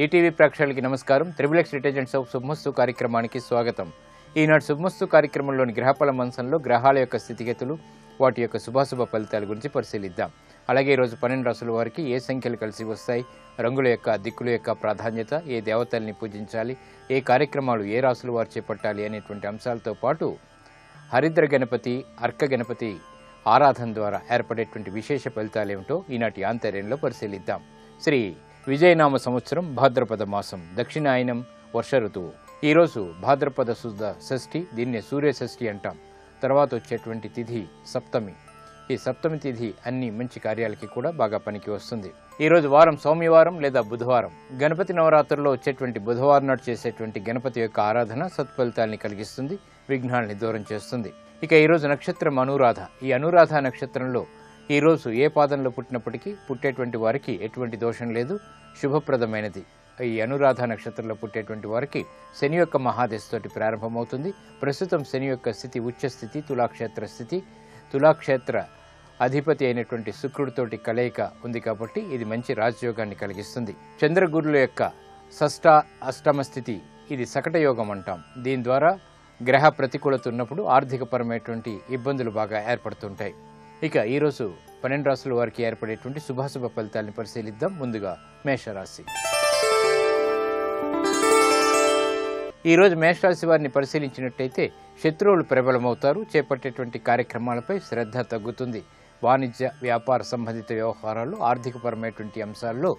ETV ప్రేక్షకులకి నమస్కారం. Triple రిటెజెంట్స్ of శుభమస్తు కార్యక్రమానికి స్వాగతం. ఈనాడు శుభమస్తు కార్యక్రమంలోని గ్రహఫల మంచంలో గ్రహాల యొక్క స్థితిగతులు, వాటి యొక్క శుభాశుభ ఫలితాల గురించి పరిశీలిద్దాం. అలాగే ఈరోజు 12 రాశుల వారికి ఏ సంఖ్యలు కలిసి వస్తాయి, రంగుల యొక్క దిక్కుల యొక్క ప్రాధాన్యత, ఏ దేవతల్ని పూజించాలి, ఏ కార్యక్రమాలు ఏ రాశుల వారు చేపట్టాలి అనేటువంటి అంశాలతో పాటు హరిద్ర గణపతి, అర్క గణపతి ఆరాధన ద్వారా ఏర్పడేటువంటి విశేష ఫలితాలు ఏమిటో ఈనాటి ఆంతర్యంలో పరిశీలిద్దాం. శ్రీ విజయనామ సంవత్సరం భాద్రపద మాసం, దక్షిణాయనం, వర్ష ఋతువు. ఈరోజు భాద్రపద శుద్ధ షష్ఠి, దీన్నే సూర్య షష్ఠి అంటాం. తర్వాత వచ్చేటువంటి తిథి సప్తమి. ఈ సప్తమి తిథి అన్ని మంచి కార్యాలకి కూడా బాగా పనికి వస్తుంది. ఈరోజు వారం సోమవారం లేదా బుధవారం. గణపతి నవరాత్రుల్లో వచ్చేటువంటి బుధవారం నాడు చేసేటువంటి గణపతి యొక్క ఆరాధన సత్ఫలితాల్ని కలిగిస్తుంది, విఘ్నాల్ని దూరం చేస్తుంది. ఇక ఈరోజు నక్షత్రం అనురాధ. ఈ అనురాధ నక్షత్రంలో ఈరోజు ఏ పాదంలో పుట్టినప్పటికీ పుట్టేటువంటి వారికి ఎటువంటి దోషం లేదు, శుభప్రదమైనది. ఈ అనురాధ నక్షత్రంలో పుట్టేటువంటి వారికి శని యొక్క మహాదశతోటి ప్రారంభమవుతుంది. ప్రస్తుతం శని యొక్క స్థితి ఉచ్చస్థితి, తులాక్షేత్ర స్థితి. తులాక్షేత్ర అధిపతి అయినటువంటి శుక్రుడితోటి కలయిక ఉంది కాబట్టి ఇది మంచి రాజయోగాన్ని కలిగిస్తుంది. చంద్రగురుల యొక్క షష్ఠ అష్టమ స్థితి, ఇది సకట యోగం అంటాం. దీని ద్వారా గ్రహ ప్రతికూలత ఉన్నప్పుడు ఆర్థికపరమైనటువంటి ఇబ్బందులు బాగా ఏర్పడుతుంటాయి. ఇక ఈరోజు 12 రాశుల వారికి ఏర్పడేటువంటి శుభాశుభ ఫలితాలను పరిశీలిద్దాం. ముందుగా మేషరాశి. ఈరోజు మేషరాశి వారిని పరిశీలించినట్టయితే శత్రువులు ప్రబలమవుతారు. చేపట్టేటువంటి కార్యక్రమాలపై శ్రద్ధ తగ్గుతుంది. వాణిజ్య వ్యాపార సంబంధిత వ్యవహారాలు, ఆర్థికపరమైనటువంటి అంశాల్లో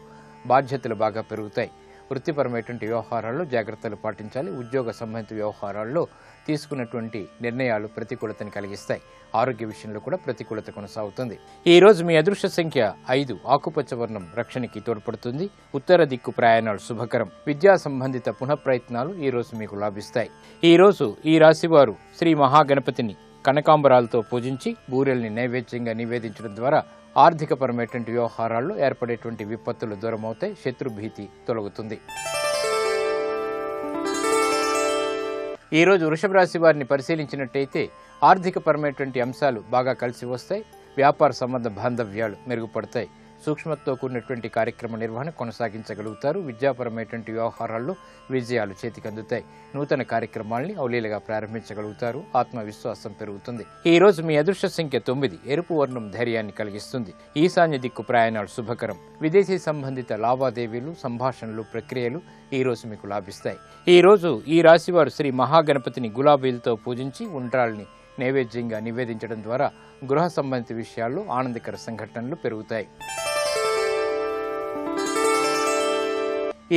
బాధ్యతలు బాగా పెరుగుతాయి. వృత్తిపరమైనటువంటి వ్యవహారాల్లో జాగ్రత్తలు పాటించాలి. ఉద్యోగ సంబంధిత వ్యవహారాల్లో తీసుకున్నటువంటి నిర్ణయాలు ప్రతికూలతను కలిగిస్తాయి. ఆరోగ్య విషయంలో కూడా ప్రతికూలత కొనసాగుతుంది. ఈ రోజు మీ అదృష్ట సంఖ్య 5, ఆకుపచ్చ వర్ణం రక్షణకి తోడ్పడుతుంది. ఉత్తర దిక్కు ప్రయాణాలు శుభకరం. విద్యా సంబంధిత పునఃప్రయత్నాలు ఈ రోజు మీకు లాభిస్తాయి. ఈ రోజు ఈ రాశి వారు శ్రీ మహాగణపతిని కనకాంబరాలతో పూజించి బూరెల్ని నైవేద్యంగా నివేదించడం ద్వారా ఆర్థికపరమైనటువంటి వ్యవహారాల్లో ఏర్పడేటువంటి విపత్తులు దూరమవుతాయి. శత్రుభీతి తొలగుతుంది. ఈరోజు వృషభ రాశి వారిని పరిశీలించినట్టయితే ఆర్థికపరమైనటువంటి అంశాలు బాగా కలిసి వస్తాయి. వ్యాపార సంబంధ బాంధవ్యాలు మెరుగుపడతాయి. సూక్ష్మతతో కూడినటువంటి కార్యక్రమ నిర్వహణ కొనసాగించగలుగుతారు. విద్యాపరమైనటువంటి వ్యవహారాల్లో విజయాలు చేతికందుతాయి. నూతన కార్యక్రమాల్ని అవలీలగా ప్రారంభించగలుగుతారు. ఆత్మవిశ్వాసం పెరుగుతుంది. ఈ రోజు మీ అదృష్ట సంఖ్య 9, ఎరుపు వర్ణం ధైర్యాన్ని కలిగిస్తుంది. ఈశాన్య దిక్కు ప్రయాణాలు శుభకరం. విదేశీ సంబంధిత లావాదేవీలు, సంభాషణలు, ప్రక్రియలు ఈ రోజు మీకు లాభిస్తాయి. ఈ రోజు ఈ రాశివారు శ్రీ మహాగణపతిని గులాబీలతో పూజించి ఉండ్రాల్ని నైవేద్యంగా నివేదించడం ద్వారా గృహ సంబంధిత విషయాల్లో ఆనందకర సంఘటనలు పెరుగుతాయి.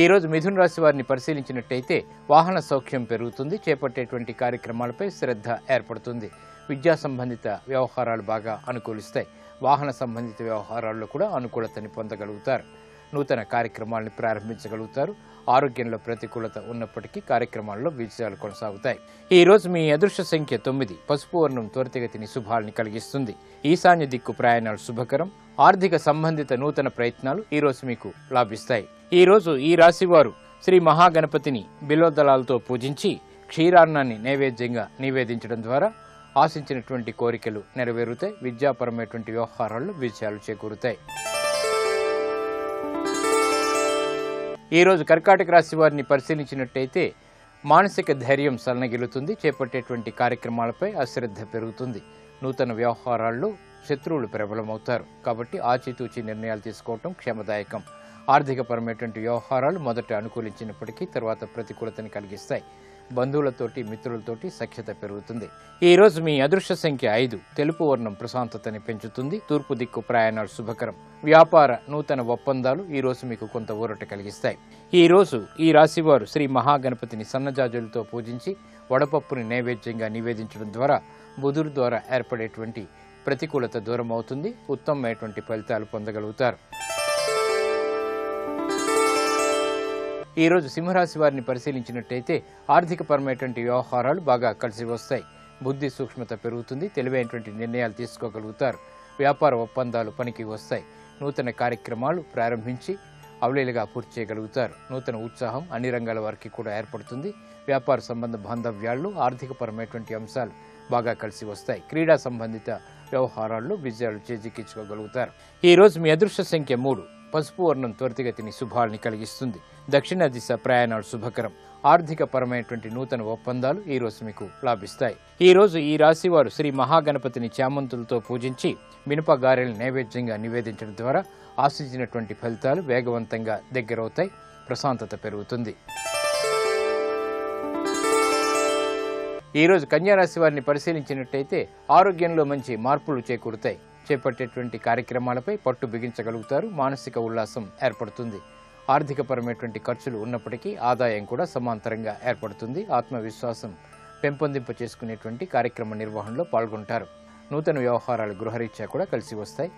ఈ రోజు మిథున రాశి వారిని పరిశీలించినట్టయితే వాహన సౌఖ్యం పెరుగుతుంది. చేపట్టేటువంటి కార్యక్రమాలపై శ్రద్ధ ఏర్పడుతుంది. విద్యా సంబంధిత వ్యవహారాలు బాగా అనుకూలిస్తాయి. వాహన సంబంధిత వ్యవహారాల్లో కూడా అనుకూలతని పొందగలుగుతారు. నూతన కార్యక్రమాలను ప్రారంభించగలుగుతారు. ఆరోగ్యంలో ప్రతికూలత ఉన్నప్పటికీ కార్యక్రమాల్లో విజయాలు కొనసాగుతాయి. ఈ రోజు మీ అదృష్ట సంఖ్య 9, పసుపు వర్ణం త్వరితగతిని శుభాల్ని కలిగిస్తుంది. ఈశాన్య దిక్కు ప్రయాణాలు శుభకరం. ఆర్థిక సంబంధిత నూతన ప్రయత్నాలు ఈ రోజు మీకు లాభిస్తాయి. ఈ రోజు ఈ రాశి వారు శ్రీ మహాగణపతిని బిల్వదళాలతో పూజించి క్షీరాన్నాన్ని నైవేద్యంగా నివేదించడం ద్వారా ఆశించినటువంటి కోరికలు నెరవేరుతాయి. విద్యాపరమైనటువంటి వ్యవహారాల్లో విజయాలు చేకూరుతాయి. ఈ రోజు కర్కాటక రాశి వారిని పరిశీలించినట్టయితే మానసిక ధైర్యం సన్నగిలుతుంది. చేపట్టేటువంటి కార్యక్రమాలపై అశ్రద్ధ పెరుగుతుంది. నూతన వ్యవహారాల్లో శత్రువులు ప్రబలమవుతారు కాబట్టి ఆచితూచి నిర్ణయాలు తీసుకోవటం క్షేమదాయకం. ఆర్థికపరమైనటువంటి వ్యవహారాలు మొదట అనుకూలించినప్పటికీ తర్వాత ప్రతికూలతని కలిగిస్తాయి. బంధువులతోటి, మిత్రులతోటి సఖ్యత పెరుగుతుంది. ఈ రోజు మీ అదృష్ట సంఖ్య 5, తెలుపు వర్ణం ప్రశాంతతని పెంచుతుంది. తూర్పు దిక్కు ప్రయాణాలు శుభకరం. వ్యాపార నూతన ఒప్పందాలు ఈ రోజు మీకు కొంత ఊరట కలిగిస్తాయి. ఈ రోజు ఈ రాశివారు శ్రీ మహాగణపతిని సన్నజాజులతో పూజించి వడపప్పుని నైవేద్యంగా నివేదించడం ద్వారా బుధుడు ద్వారా ఏర్పడేటువంటి ప్రతికూలత దూరం అవుతుంది. ఉత్తమమైనటువంటి ఫలితాలు పొందగలుగుతారు. ఈ రోజు సింహరాశి వారిని పరిశీలించినట్టయితే ఆర్థికపరమైనటువంటి వ్యవహారాలు బాగా కలిసి వస్తాయి. బుద్ధి సూక్ష్మత పెరుగుతుంది. తెలివైనటువంటి నిర్ణయాలు తీసుకోగలుగుతారు. వ్యాపార ఒప్పందాలు పనికి వస్తాయి. నూతన కార్యక్రమాలు ప్రారంభించి అవలీలగా పూర్తి చేయగలుగుతారు. నూతన ఉత్సాహం అన్ని రంగాల వారికి కూడా ఏర్పడుతుంది. వ్యాపార సంబంధ బాంధవ్యాల్లో ఆర్థికపరమైనటువంటి అంశాలు బాగా కలిసి వస్తాయి. క్రీడా సంబంధిత వ్యవహారాల్లో విజయాలు చేజిక్కించుకోగలుగుతారు. ఈ రోజు మీ అదృష్ట సంఖ్య 3, పసుపు వర్ణం త్వరితగతిని శుభాల్ని కలిగిస్తుంది. దక్షిణ దిశ ప్రయాణాలు శుభకరం. ఆర్థిక పరమైనటువంటి నూతన ఒప్పందాలు ఈ రోజు మీకు లాభిస్తాయి. ఈ రోజు ఈ రాశి వారు శ్రీ మహాగణపతిని చామంతులతో పూజించి మినప గారెలను నైవేద్యంగా నివేదించడం ద్వారా ఆశించినటువంటి ఫలితాలు వేగవంతంగా దగ్గరవుతాయి. ప్రశాంతత పెరుగుతుంది. ఈ రోజు కన్యారాశి వారిని పరిశీలించినట్టయితే ఆరోగ్యంలో మంచి మార్పులు చేకూరుతాయి. చేపట్టేటువంటి కార్యక్రమాలపై పట్టు బిగించగలుగుతారు. మానసిక ఉల్లాసం ఏర్పడుతుంది. ఆర్థికపరమైనటువంటి ఖర్చులు ఉన్నప్పటికీ ఆదాయం కూడా సమాంతరంగా ఏర్పడుతుంది. ఆత్మవిశ్వాసం పెంపొందింప చేసుకునేటువంటి కార్యక్రమ నిర్వహణలో పాల్గొంటారు. నూతన వ్యవహారాలు గృహరీత్యా కూడా కలిసి వస్తాయి.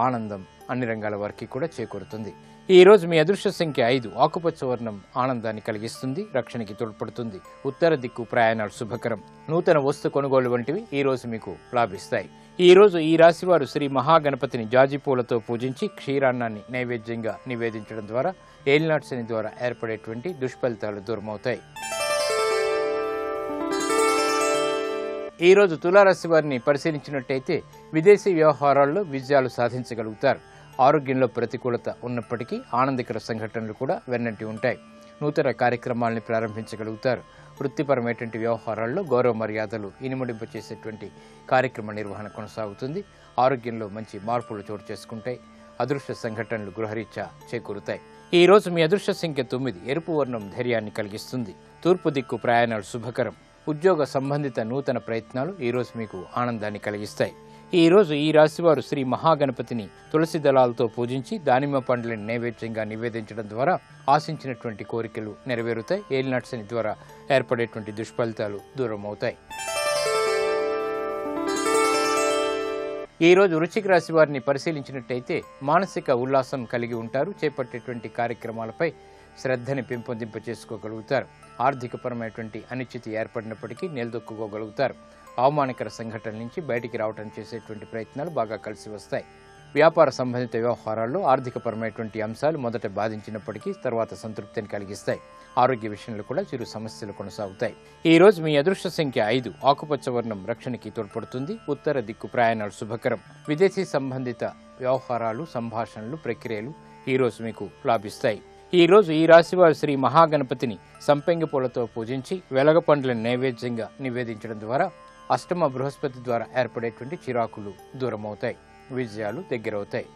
ఆనందం అన్ని రంగాల వారికి కూడా చేకూరుతుంది. ఈ రోజు మీ అదృష్ట సంఖ్య 5. ఆకుపచ్చ వర్ణం ఆనందాన్ని కలిగిస్తుంది. రక్షణకి తోడ్పడుతుంది. ఉత్తర దిక్కు ప్రయాణాలు శుభకరం. నూతన వస్తు కొనుగోలు వంటివి ఈ రోజు మీకు లాభిస్తాయి. ఈ రోజు ఈ రాశి వారు శ్రీ మహాగణపతిని జాజిపూలతో పూజించి క్షీరాన్నాన్ని నైవేద్యంగా నివేదించడం ద్వారా ఏలినాటి శని ద్వారా ఏర్పడేటువంటి దుష్ఫలితాలు దూరమవుతాయి. ఈ రోజు తులారాశి వారిని పరిశీలించినట్టయితే విదేశీ వ్యవహారాల్లో విజయాలు సాధించగలుగుతారు. ఆరోగ్యంలో ప్రతికూలత ఉన్నప్పటికీ ఆనందకర సంఘటనలు కూడా వెన్నంటి ఉంటాయి. నూతన కార్యక్రమాలను ప్రారంభించగలుగుతారు. వృత్తిపరమైనటువంటి వ్యవహారాల్లో గౌరవ మర్యాదలు ఇనుమడింప చేసేటువంటి కార్యక్రమ నిర్వహణ కొనసాగుతుంది. ఆరోగ్యంలో మంచి మార్పులు చోటు చేసుకుంటాయి. అదృష్ట సంఘటనలు గృహరీత్యా చేకూరుతాయి. ఈ రోజు మీ అదృష్ట సంఖ్య 9. ఎరుపు వర్ణం ధైర్యాన్ని కలిగిస్తుంది. తూర్పు దిక్కు ప్రయాణాలు శుభకరం. ఉద్యోగ సంబంధిత నూతన ప్రయత్నాలు ఈ రోజు మీకు ఆనందాన్ని కలిగిస్తాయి. ఈ రోజు ఈ రాశివారు శ్రీ మహాగణపతిని తులసి దళాలతో పూజించి దానిమ్మ పండ్లను నైవేద్యంగా నివేదించడం ద్వారా ఆశించినటువంటి కోరికలు నెరవేరుతాయి. ఏలినాటి శని ద్వారా ఏర్పడేటువంటి దుష్ఫలితాలు దూరం అవుతాయి. ఈ రోజు వృశ్చిక రాశి వారిని పరిశీలించినట్టయితే మానసిక ఉల్లాసం కలిగి ఉంటారు. చేపట్టేటువంటి కార్యక్రమాలపై శ్రద్ధని పెంపొందింప చేసుకోగలుగుతారు. ఆర్థికపరమైనటువంటి అనిశ్చితి ఏర్పడినప్పటికీ నిలదొక్కుకోగలుగుతారు. అవమానకర సంఘటనల నుంచి బయటికి రావడం చేసేటువంటి ప్రయత్నాలు బాగా కలిసి వస్తాయి. వ్యాపార సంబంధిత వ్యవహారాల్లో ఆర్థికపరమైనటువంటి అంశాలు మొదట బాధించినప్పటికీ తర్వాత సంతృప్తిని కలిగిస్తాయి. ఆరోగ్య విషయంలో కూడా చిరు సమస్యలు కొనసాగుతాయి. ఈ రోజు మీ అదృష్ట సంఖ్య 5. ఆకుపచ్చ వర్ణం రక్షణకి తోడ్పడుతుంది. ఉత్తర దిక్కు ప్రయాణాలు శుభకరం. విదేశీ సంబంధిత వ్యవహారాలు, సంభాషణలు, ప్రక్రియలు ఈ రోజు మీకు లాభిస్తాయి. ఈ రోజు ఈ రాశివారు శ్రీ మహాగణపతిని సంపెంగ పూలతో పూజించి వెలగ పండ్లను నైవేద్యంగా నివేదించడం ద్వారా అష్టమ బృహస్పతి ద్వారా ఏర్పడేటువంటి చిరాకులు దూరమవుతాయి. విజయాలు దగ్గరవుతాయి.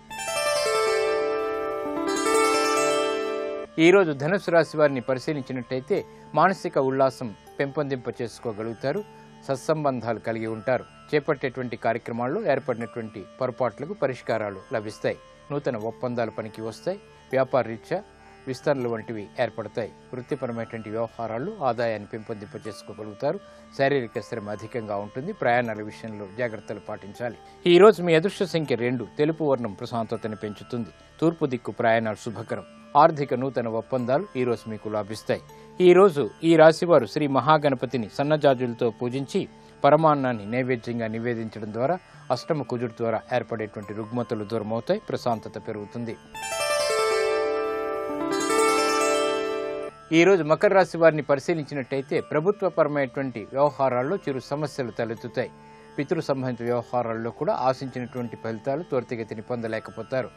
ఈ రోజు ధనుసు రాశి వారిని పరిశీలించినట్టయితే మానసిక ఉల్లాసం పెంపొందింప చేసుకోగలుగుతారు. సత్సంబంధాలు కలిగి ఉంటారు. చేపట్టేటువంటి కార్యక్రమాల్లో ఏర్పడినటువంటి పొరపాట్లకు పరిష్కారాలు లభిస్తాయి. నూతన ఒప్పందాలు పనికి వస్తాయి. వ్యాపార రీత్యా విస్తరణలు వంటివి ఏర్పడతాయి. వృత్తిపరమైనటువంటి వ్యవహారాల్లో ఆదాయాన్ని పెంపొందింప చేసుకోగలుగుతారు. శారీరక శ్రమ అధికంగా ఉంటుంది. ప్రయాణాల విషయంలో జాగ్రత్తలు పాటించాలి. ఈ రోజు మీ అదృష్ట సంఖ్య 2. తెలుపు వర్ణం ప్రశాంతతని పెంచుతుంది. తూర్పు దిక్కు ప్రయాణాలు శుభకరం. ఆర్థిక నూతన ఒప్పందాలు ఈ రోజు మీకు లాభిస్తాయి. ఈ రోజు ఈ రాశివారు శ్రీ మహాగణపతిని సన్నజాజులతో పూజించి పరమాన్నాన్ని నైవేద్యంగా నివేదించడం ద్వారా అష్టమ కుజుడు ద్వారా ఏర్పడేటువంటి రుగ్మతలు దూరమవుతాయి. ప్రశాంతత పెరుగుతుంది. ఈ రోజు మకర రాశి వారిని పరిశీలించినట్టయితే ప్రభుత్వపరమైనటువంటి వ్యవహారాల్లో చిరు సమస్యలు తలెత్తుతాయి. పితృ సంబంధిత వ్యవహారాల్లో కూడా ఆశించినటువంటి ఫలితాలు త్వరితగతిని పొందలేకపోతారు.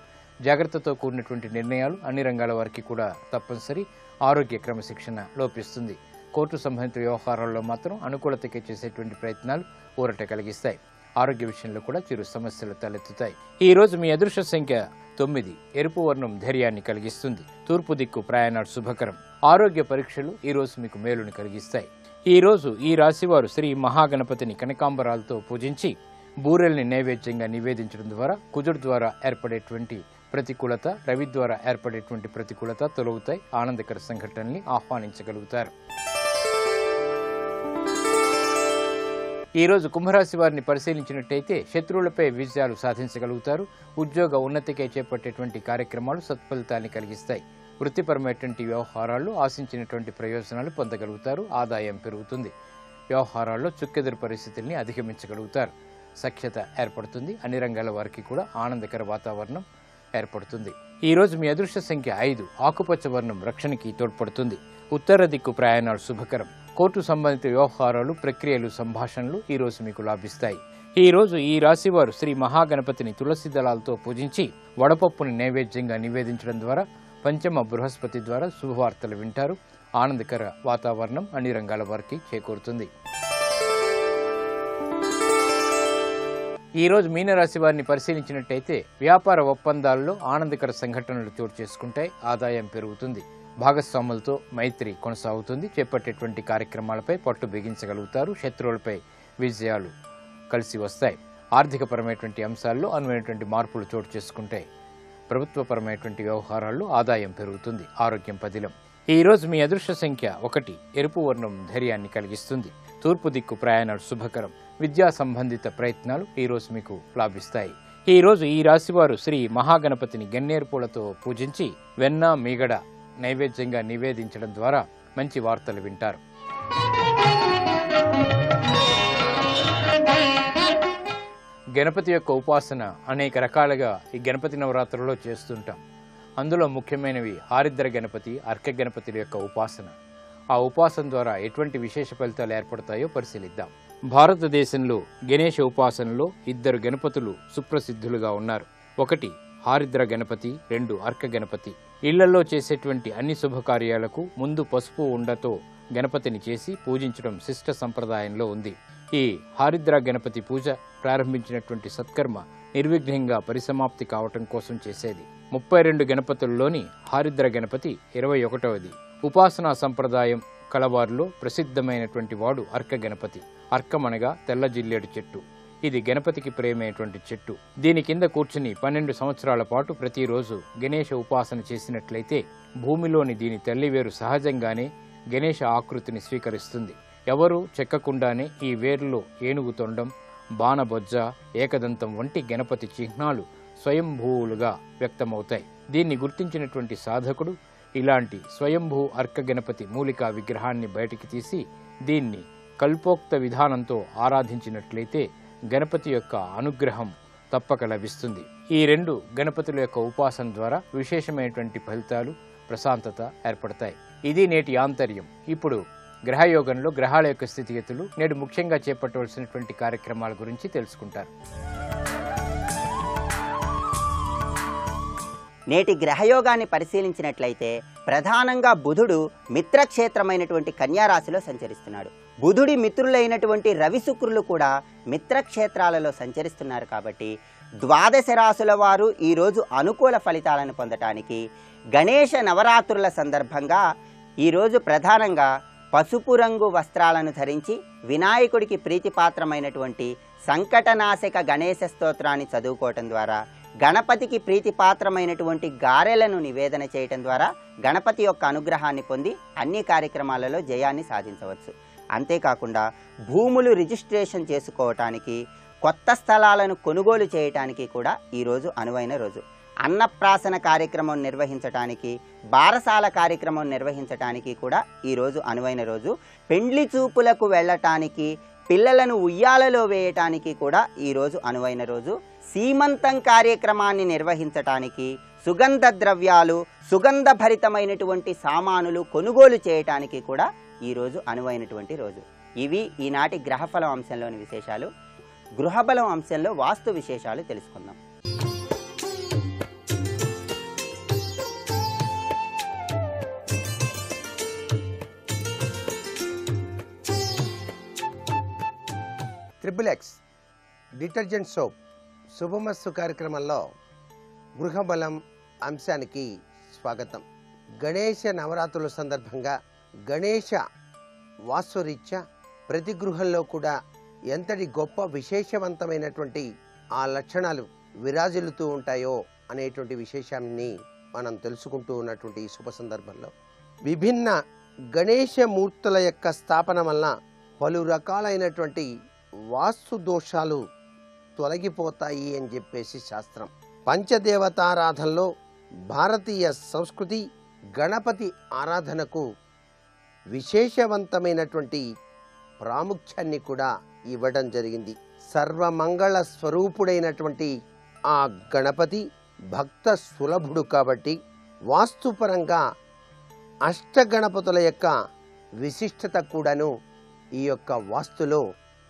జాగ్రత్తతో కూడినటువంటి నిర్ణయాలు అన్ని రంగాల వారికి కూడా తప్పనిసరి. ఆరోగ్య క్రమశిక్షణ లోపిస్తుంది. కోర్టు సంబంధిత వ్యవహారాల్లో మాత్రం అనుకూలతకి చేసేటువంటి ప్రయత్నాలు ఊరట కలిగిస్తాయి. ఆరోగ్య విషయంలో కూడా చిరు సమస్యలు తలెత్తుతాయి. ఈ రోజు మీ అదృష్ట సంఖ్య 9. ఎరుపు వర్ణం ధైర్యాన్ని కలిగిస్తుంది. తూర్పు దిక్కు ప్రయాణాలు శుభకరం. ఆరోగ్య పరీక్షలు ఈ రోజు మీకు మేలుని కలిగిస్తాయి. ఈ రోజు ఈ రాశివారు శ్రీ మహాగణపతిని కనకాంబరాలతో పూజించి బూరెల్ని నైవేద్యంగా నివేదించడం ద్వారా కుజుడు ద్వారా ఏర్పడేటువంటి ప్రతికూలత, రవి ద్వారా ఏర్పడేటువంటి ప్రతికూలత తొలగుతాయి. ఆనందకర సంఘటనల్ని ఆహ్వానించగలుగుతారు. ఈ రోజు కుంభరాశి వారిని పరిశీలించినట్టయితే శత్రువులపై విజయాలు సాధించగలుగుతారు. ఉద్యోగ ఉన్నతికై చేపట్టేటువంటి కార్యక్రమాలు సత్ఫలితాన్ని కలిగిస్తాయి. వృత్తిపరమైనటువంటి వ్యవహారాల్లో ఆశించినటువంటి ప్రయోజనాలు పొందగలుగుతారు. ఆదాయం పెరుగుతుంది. వ్యవహారాల్లో చుక్కెదురు పరిస్థితుల్ని అధిగమించగలుగుతారు. సఖ్యత ఏర్పడుతుంది. అన్ని రంగాల వారికి కూడా ఆనందకర వాతావరణం ఏర్పడుతుంది. ఈ రోజు మీ అదృష్ట సంఖ్య 5. ఆకుపచ్చ వర్ణం రక్షణకి తోడ్పడుతుంది. ఉత్తర దిక్కు ప్రయాణాలు శుభకరం. కోర్టు సంబంధిత వ్యవహారాలు, ప్రక్రియలు, సంభాషణలు ఈరోజు మీకు లాభిస్తాయి. ఈరోజు ఈ రాశివారు శ్రీ మహాగణపతిని తులసి దళాలతో పూజించి వడపప్పుని నైవేద్యంగా నివేదించడం ద్వారా పంచమ బృహస్పతి ద్వారా శుభవార్తలు వింటారు. ఆనందకర వాతావరణం అన్ని రంగాల వారికి చేకూరుతుంది. ఈరోజు మీనరాశి వారిని పరిశీలించినట్టయితే వ్యాపార ఒప్పందాల్లో ఆనందకర సంఘటనలు చోటు చేసుకుంటాయి. ఆదాయం పెరుగుతుంది. భాగస్వాములతో మైత్రి కొనసాగుతుంది. చేపట్టేటువంటి కార్యక్రమాలపై పట్టు బిగించగలుగుతారు. శత్రువులపై విజయాలు కలిసి వస్తాయి. ఆర్థికపరమైనటువంటి అంశాల్లో అనువైనటువంటి మార్పులు చోటు చేసుకుంటాయి. ప్రభుత్వపరమైనటువంటి వ్యవహారాల్లో ఆదాయం పెరుగుతుంది. ఆరోగ్యం పదిలం. ఈరోజు మీ అదృష్ట సంఖ్య 1. ఎరుపు వర్ణం ధైర్యాన్ని కలిగిస్తుంది. తూర్పు దిక్కు ప్రయాణాలు శుభకరం. విద్యా సంబంధిత ప్రయత్నాలు ఈరోజు మీకు లాభిస్తాయి. ఈరోజు ఈ రాశివారు శ్రీ మహాగణపతిని గన్నేరు పూలతో పూజించి వెన్న, మీగడ నైవేద్యంగా నివేదించడం ద్వారా మంచి వార్తలు వింటారు. గణపతి యొక్క ఉపాసన అనేక రకాలుగా ఈ గణపతి నవరాత్రుల్లో చేస్తుంటాం. అందులో ముఖ్యమైనవి ఆరిద్ర గణపతి, అర్క గణపతుల యొక్క ఉపాసన. ఆ ఉపాసన ద్వారా ఎటువంటి విశేష ఫలితాలు ఏర్పడతాయో పరిశీలిద్దాం. భారతదేశంలో గణేష ఉపాసనలో 2 గణపతులు సుప్రసిద్ధులుగా ఉన్నారు. 1 ఆరిద్ర గణపతి, 2 అర్క గణపతి. ఇళ్లలో చేసేటువంటి అన్ని శుభకార్యాలకు ముందు పసుపు ఉండతో గణపతిని చేసి పూజించడం శిష్ట సంప్రదాయంలో ఉంది. ఈ హారిద్ర గణపతి పూజ ప్రారంభించినటువంటి సత్కర్మ నిర్విఘ్నంగా పరిసమాప్తి కావటం కోసం చేసేది. 32 గణపతుల్లోని హారిద్ర గణపతి 21వది. ఉపాసనా సంప్రదాయం కలవారిలో ప్రసిద్ధమైనటువంటి వాడు అర్క గణపతి. అర్కమనగా తెల్ల జిల్లేడు చెట్టు. ఇది గణపతికి ప్రేమైనటువంటి చెట్టు. దీని కింద కూర్చుని 12 సంవత్సరాల పాటు ప్రతిరోజు గణేష ఉపాసన చేసినట్లయితే భూమిలోని దీని తల్లివేరు సహజంగానే గణేష ఆకృతిని స్వీకరిస్తుంది. ఎవరూ చెక్కకుండానే ఈ వేరులో ఏనుగు తొండం, బాణబొజ్జ, ఏకదంతం వంటి గణపతి చిహ్నాలు స్వయంభూవులుగా వ్యక్తమవుతాయి. దీన్ని గుర్తించినటువంటి సాధకుడు ఇలాంటి స్వయంభూ అర్క గణపతి మూలికా విగ్రహాన్ని బయటికి తీసి దీన్ని కల్పోక్త విధానంతో ఆరాధించినట్లయితే గణపతి యొక్క అనుగ్రహం తప్పక లభిస్తుంది. ఈ 2 గణపతుల యొక్క ఉపాసన ద్వారా విశేషమైనటువంటి ఫలితాలు, ప్రశాంతత ఏర్పడతాయి. ఇది నేటి ఆంతర్యం. ఇప్పుడు గ్రహయోగంలో గ్రహాల యొక్క స్థితిగతులు, నేడు ముఖ్యంగా చేపట్టవలసినటువంటి కార్యక్రమాల గురించి తెలుసుకుంటారు. నేటి గ్రహయోగాన్ని పరిశీలించినట్లయితే ప్రధానంగా బుధుడు మిత్రక్షేత్రమైనటువంటి కన్యారాశిలో సంచరిస్తున్నాడు. బుధుడి మిత్రులైనటువంటి రవి, శుక్రులు కూడా మిత్రక్షేత్రాలలో సంచరిస్తున్నారు. కాబట్టి ద్వాదశ రాశుల వారు ఈరోజు అనుకూల ఫలితాలను పొందటానికి గణేష నవరాత్రుల సందర్భంగా ఈరోజు ప్రధానంగా పసుపు రంగు వస్త్రాలను ధరించి వినాయకుడికి ప్రీతిపాత్రమైనటువంటి సంకటనాశక గణేశ స్తోత్రాన్ని చదువుకోవటం ద్వారా, గణపతికి ప్రీతిపాత్రమైనటువంటి గారెలను నివేదన చేయటం ద్వారా గణపతి యొక్క అనుగ్రహాన్ని పొంది అన్ని కార్యక్రమాలలో జయాన్ని సాధించవచ్చు. అంతేకాకుండా భూములు రిజిస్ట్రేషన్ చేసుకోవటానికి, కొత్త స్థలాలను కొనుగోలు చేయటానికి కూడా ఈరోజు అనువైన రోజు. అన్నప్రాసన కార్యక్రమం నిర్వహించటానికి, బారసాల కార్యక్రమం నిర్వహించటానికి కూడా ఈరోజు అనువైన రోజు. పెండ్లి చూపులకు వెళ్ళటానికి, పిల్లలను ఉయ్యాలలో వేయటానికి కూడా ఈరోజు అనువైన రోజు. సీమంతం కార్యక్రమాన్ని నిర్వహించటానికి, సుగంధ ద్రవ్యాలు, సుగంధభరితమైనటువంటి సామానులు కొనుగోలు చేయటానికి కూడా ఈరోజు అనువైనటువంటి రోజు. ఇవి ఈనాటి గ్రహఫలం అంశంలోని విశేషాలు. గృహబలం అంశంలో వాస్తు విశేషాలు తెలుసుకుందాం. XXX డిటర్జెంట్ సోప్ శుభమస్తు కార్యక్రమంలో గృహబలం అంశానికి స్వాగతం. గణేష నవరాత్రుల సందర్భంగా గణేష వాస్తురీత్యా ప్రతి గృహంలో కూడా ఎంతటి గొప్ప విశేషవంతమైనటువంటి ఆ లక్షణాలు విరాజిల్లుతూ ఉంటాయో అనేటువంటి విశేషాన్ని మనం తెలుసుకుంటూ ఉన్నటువంటి ఈ శుభ సందర్భంలో విభిన్న గణేష మూర్తుల యొక్క స్థాపన వలన పలు రకాలైనటువంటి వాస్తు దోషాలు తొలగిపోతాయి అని చెప్పేసి శాస్త్రం. పంచదేవతారాధనలో భారతీయ సంస్కృతి గణపతి ఆరాధనకు విశేషవంతమైనటువంటి ప్రాముఖ్యాన్ని కూడా ఇవ్వడం జరిగింది. సర్వమంగళ స్వరూపుడైనటువంటి ఆ గణపతి భక్త సులభుడు కాబట్టి వాస్తుపరంగా అష్టగణపతుల యొక్క విశిష్టత కూడాను ఈ యొక్క వాస్తులో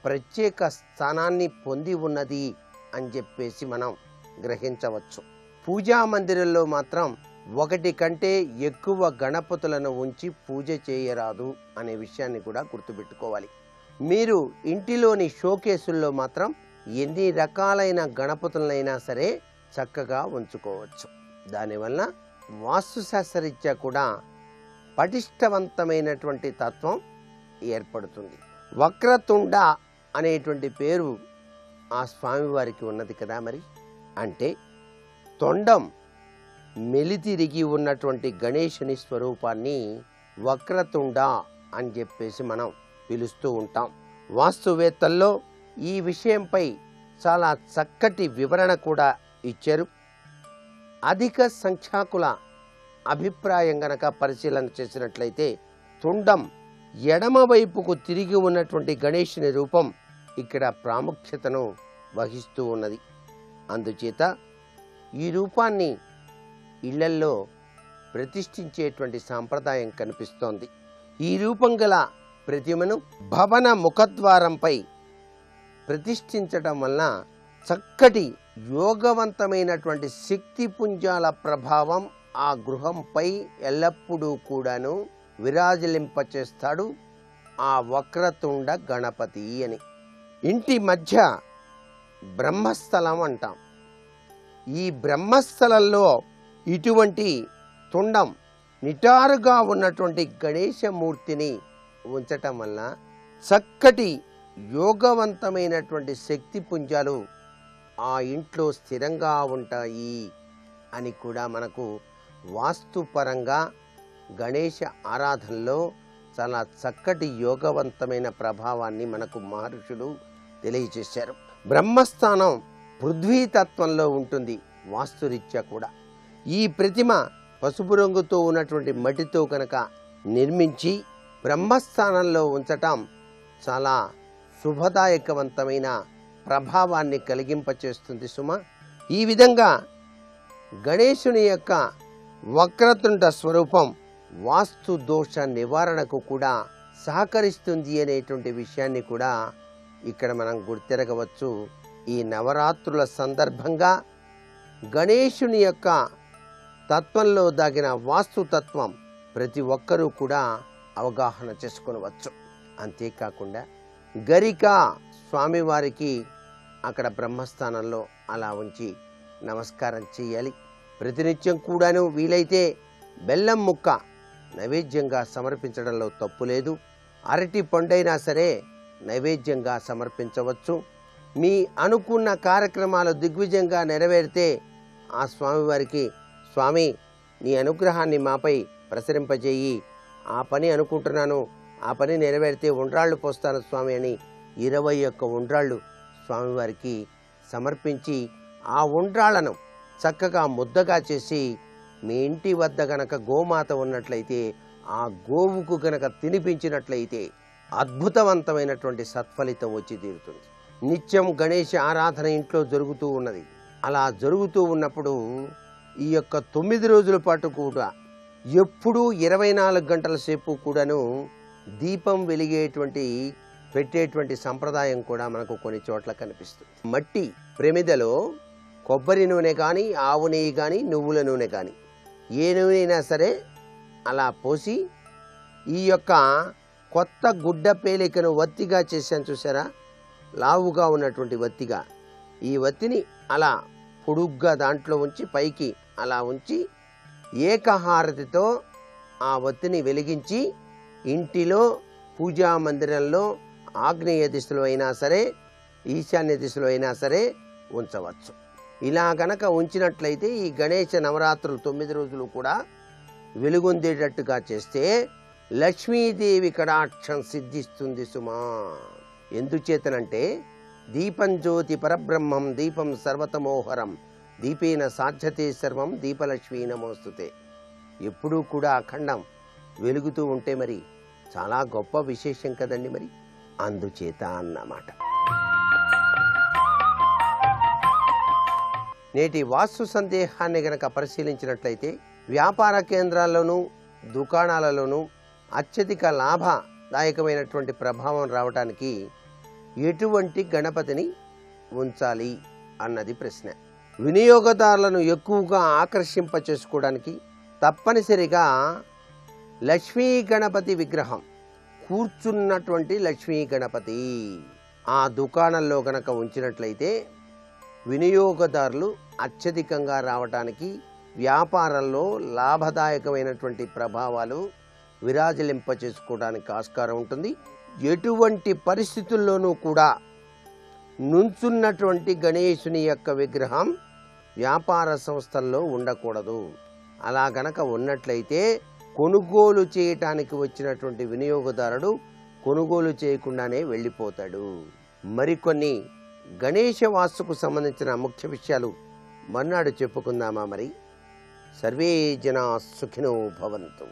ప్రత్యేక స్థానాన్ని పొంది ఉన్నది అని చెప్పేసి మనం గ్రహించవచ్చు. పూజా మందిరంలో మాత్రం ఒకటి కంటే ఎక్కువ గణపతులను ఉంచి పూజ చేయరాదు అనే విషయాన్ని కూడా గుర్తుపెట్టుకోవాలి. మీరు ఇంటిలోని షోకేసుల్లో మాత్రం ఎన్ని రకాలైన గణపతులైనా సరే చక్కగా ఉంచుకోవచ్చు. దానివల్ల వాస్తుశాస్త్రరీత్యా కూడా పటిష్టవంతమైనటువంటి తత్వం ఏర్పడుతుంది. వక్రతుండ అనేటువంటి పేరు ఆ స్వామివారికి ఉన్నది కదా. మరి అంటే తొండం మెలితిరిగి ఉన్నటువంటి గణేశుని స్వరూపాన్ని వక్రతుండ అని చెప్పేసి మనం పిలుస్తూ ఉంటాం. వాస్తువేత్తల్లో ఈ విషయంపై చాలా చక్కటి వివరణ కూడా ఇచ్చారు. అధిక సంఖ్యాకుల అభిప్రాయం గనక పరిశీలన చేసినట్లయితే తుండం ఎడమ వైపుకు తిరిగి ఉన్నటువంటి గణేశుని రూపం ఇక్కడ ప్రాముఖ్యతను వహిస్తూ ఉన్నది. అందుచేత ఈ రూపాన్ని ఇళ్లల్లో ప్రతిష్ఠించేటువంటి సాంప్రదాయం కనిపిస్తోంది. ఈ రూపం గల ప్రతిమను భవన ముఖద్వారంపై ప్రతిష్ఠించడం వలన చక్కటి యోగవంతమైనటువంటి శక్తి పుంజాల ప్రభావం ఆ గృహంపై ఎల్లప్పుడూ కూడాను విరాజిలింపచేస్తాడు ఆ వక్రతుండ గణపతి అని. ఇంటి మధ్య బ్రహ్మస్థలం అంటాం. ఈ బ్రహ్మస్థలంలో ఇటువంటి తుండం నిటారుగా ఉన్నటువంటి గణేశమూర్తిని ఉంచటం వల్ల చక్కటి యోగవంతమైనటువంటి శక్తి పుంజాలు ఆ ఇంట్లో స్థిరంగా ఉంటాయి అని కూడా మనకు వాస్తుపరంగా గణేశ ఆరాధనలో చాలా చక్కటి యోగవంతమైన ప్రభావాన్ని మనకు మహర్షులు తెలియజేశారు. బ్రహ్మస్థానం పృథ్వీతత్వంలో ఉంటుంది వాస్తురీత్యా కూడా. ఈ ప్రతిమ పసుపు రంగుతో ఉన్నటువంటి మట్టితో కనుక నిర్మించి బ్రహ్మస్థానంలో ఉంచటం చాలా శుభదాయకవంతమైన ప్రభావాన్ని కలిగింపచేస్తుంది సుమ. ఈ విధంగా గణేశుని యొక్క వక్రతుండ స్వరూపం వాస్తు దోష నివారణకు కూడా సహకరిస్తుంది అనేటువంటి విషయాన్ని కూడా ఇక్కడ మనం గుర్తెరగవచ్చు. ఈ నవరాత్రుల సందర్భంగా గణేశుని యొక్క తత్వంలో దాగిన వాస్తుతత్వం ప్రతి ఒక్కరూ కూడా అవగాహన చేసుకొనవచ్చు. అంతేకాకుండా గరిక స్వామివారికి అక్కడ బ్రహ్మస్థానంలో అలా ఉంచి నమస్కారం చేయాలి. ప్రతినిత్యం కూడాను వీలైతే బెల్లం ముక్క నైవేద్యంగా సమర్పించడంలో తప్పు లేదు. అరటి పండైనా సరే నైవేద్యంగా సమర్పించవచ్చు. మీ అనుకున్న కార్యక్రమాలు దిగ్విజయంగా నెరవేరితే ఆ స్వామివారికి, స్వామి నీ అనుగ్రహాన్ని మాపై ప్రసరింపజేయి, ఆ పని అనుకుంటున్నాను, ఆ పని నెరవేరితే ఉండ్రాళ్ళు పోస్తాను స్వామి అని 21 ఉండ్రాళ్ళు స్వామివారికి సమర్పించి ఆ ఉండ్రాళ్లను చక్కగా ముద్దగా చేసి మీ ఇంటి వద్ద గనక గోమాత ఉన్నట్లయితే ఆ గోవుకు గనక తినిపించినట్లయితే అద్భుతవంతమైనటువంటి సత్ఫలితం వచ్చి తీరుతుంది. నిత్యం గణేష ఆరాధన ఇంట్లో జరుగుతూ ఉన్నది. అలా జరుగుతూ ఉన్నప్పుడు ఈ యొక్క 9 రోజుల పాటు కూడా ఎప్పుడూ 24 గంటల సేపు కూడాను దీపం వెలిగేటువంటి పెట్టేటువంటి సంప్రదాయం కూడా మనకు కొన్ని చోట్ల కనిపిస్తుంది. మట్టి ప్రమిదలో కొబ్బరి నూనె కానీ, ఆవు నెయ్యి కానీ, నువ్వుల నూనె కానీ, ఏ నూనె అయినా సరే అలా పోసి ఈ యొక్క కొత్త గుడ్డ పేలికను వత్తిగా చేశాను చూసారా, లావుగా ఉన్నటువంటి వత్తిగా, ఈ వత్తిని అలా పొడుగ్గా దాంట్లో ఉంచి పైకి అలా ఉంచి ఏకహారతితో ఆ వత్తిని వెలిగించి ఇంటిలో పూజా మందిరంలో ఆగ్నేయ దిశలో అయినా సరే ఈశాన్య దిశలో అయినా సరే ఉంచవచ్చు. ఇలా గనక ఉంచినట్లయితే ఈ గణేశ నవరాత్రులు 9 రోజులు కూడా వెలుగొందేటట్టుగా చేస్తే లక్ష్మీదేవి కటాక్షం సిద్ధిస్తుంది సుమా. ఎందుచేతనంటే దీపం జ్యోతి పరబ్రహ్మం దీపం సర్వతమోహరం దీపేన సాధ్యతే సర్వం దీపలక్ష్మీ నమోస్తుతే. ఎప్పుడూ కూడా అఖండం వెలుగుతూ ఉంటే మరి చాలా గొప్ప విశేషం కదండి. మరి అందుచేత అన్నమాట. నేటి వాస్తు సందేహాన్ని గనక పరిశీలించినట్లయితే వ్యాపార కేంద్రాల్లోనూ దుకాణాలలోనూ అత్యధిక లాభదాయకమైనటువంటి ప్రభావం రావడానికి ఎటువంటి గణపతిని ఉంచాలి అన్నది ప్రశ్న. వినియోగదారులను ఎక్కువగా ఆకర్షింపచేసుకోవడానికి తప్పనిసరిగా లక్ష్మీ గణపతి విగ్రహం, కూర్చున్నటువంటి లక్ష్మీ గణపతి ఆ దుకాణంలో గనక ఉంచినట్లయితే వినియోగదారులు అత్యధికంగా రావడానికి, వ్యాపారంలో లాభదాయకమైనటువంటి ప్రభావాలు విరాజిలింప చేసుకోవడానికి ఆస్కారం ఉంటుంది. ఎటువంటి పరిస్థితుల్లోనూ కూడా నుంచున్నటువంటి గణేశుని యొక్క విగ్రహం వ్యాపార సంస్థల్లో ఉండకూడదు. అలా గనక ఉన్నట్లయితే కొనుగోలు చేయటానికి వచ్చినటువంటి వినియోగదారుడు కొనుగోలు చేయకుండానే వెళ్ళిపోతాడు. మరికొన్ని గణేశ వాస్తుకు సంబంధించిన ముఖ్య విషయాలు మర్నాడు చెప్పుకుందామా? మరి సర్వే జనా సుఖినో భవంతు.